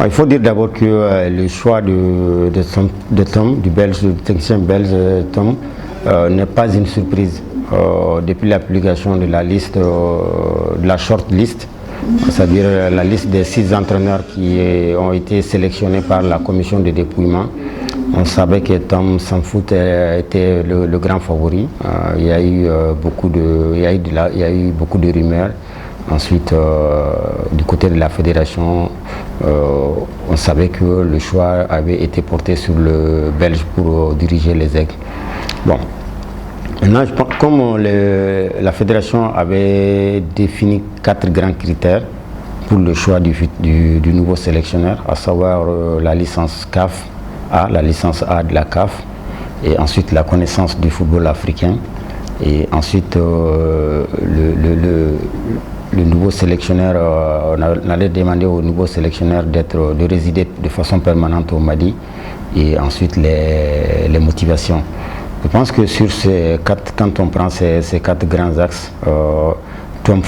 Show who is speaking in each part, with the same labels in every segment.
Speaker 1: Il faut dire d'abord que le choix de Tom, du technicien belge Tom, n'est pas une surprise. Depuis la publication de la liste, de la short list, c'est-à-dire la liste des 6 entraîneurs qui ont été sélectionnés par la commission de dépouillement, on savait que Tom Saintfout était le grand favori. Il y a eu beaucoup de rumeurs. Ensuite, du côté de la fédération, on savait que le choix avait été porté sur le Belge pour diriger les Aigles. Bon. Maintenant, comme la fédération avait défini 4 grands critères pour le choix du nouveau sélectionneur, à savoir la licence CAF A, la licence A de la CAF, et ensuite la connaissance du football africain, et ensuite le nouveau sélectionneur, on allait demander au nouveau sélectionneur de résider de façon permanente au Mali, et ensuite les motivations. Je pense que sur quand on prend ces 4 grands axes, Tom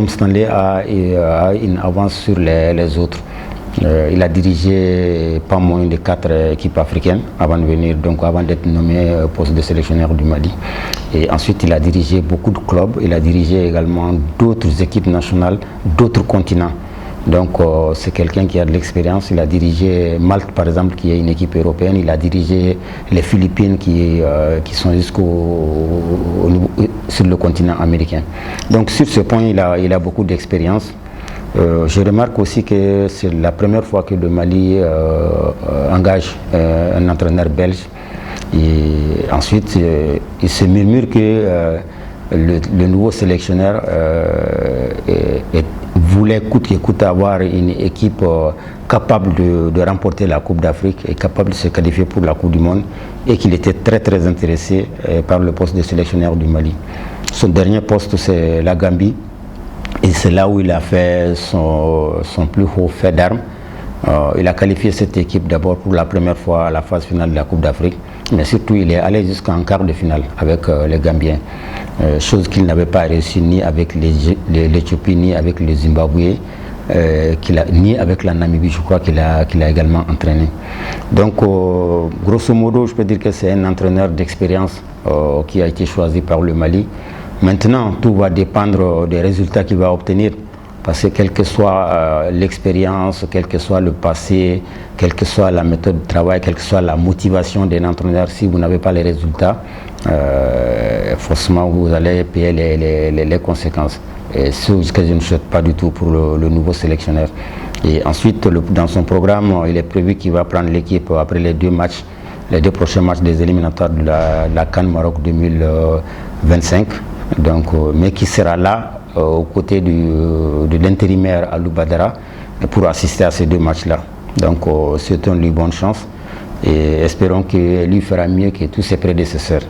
Speaker 1: Stanley a une avance sur les autres. Il a dirigé pas moins de 4 équipes africaines avant de venir, donc avant d'être nommé poste de sélectionneur du Mali. Et ensuite, il a dirigé beaucoup de clubs. Il a dirigé également d'autres équipes nationales, d'autres continents. Donc c'est quelqu'un qui a de l'expérience. Il a dirigé Malte, par exemple, qui est une équipe européenne. Il a dirigé les Philippines qui sont sur le continent américain. Donc sur ce point, il a beaucoup d'expérience. Je remarque aussi que c'est la première fois que le Mali engage un entraîneur belge. Et ensuite, il se murmure que le nouveau sélectionneur voulait coûte que coûte avoir une équipe capable de remporter la Coupe d'Afrique et capable de se qualifier pour la Coupe du Monde, et qu'il était très intéressé par le poste de sélectionneur du Mali. Son dernier poste, c'est la Gambie, et c'est là où il a fait son plus haut fait d'armes. Il a qualifié cette équipe d'abord pour la première fois à la phase finale de la Coupe d'Afrique, mais surtout il est allé jusqu'en quart de finale avec les Gambiens, chose qu'il n'avait pas réussi ni avec l'Éthiopie, ni avec le Zimbabwe, ni avec la Namibie, je crois qu'il a également entraîné. Donc grosso modo, je peux dire que c'est un entraîneur d'expérience qui a été choisi par le Mali. Maintenant, tout va dépendre des résultats qu'il va obtenir. Parce que quelle que soit l'expérience, quel que soit le passé, quelle que soit la méthode de travail, quelle que soit la motivation d'un entraîneur, si vous n'avez pas les résultats, forcément vous allez payer les conséquences. Et ce que je ne souhaite pas du tout pour le nouveau sélectionneur. Et ensuite, dans son programme, il est prévu qu'il va prendre l'équipe après les 2 prochains matchs des éliminatoires de la CAN Maroc 2025. Donc, mais qui sera là aux côtés de l'intérimaire Alou Badara pour assister à ces 2 matchs-là. Donc souhaitons lui bonne chance et espérons qu'il lui fera mieux que tous ses prédécesseurs.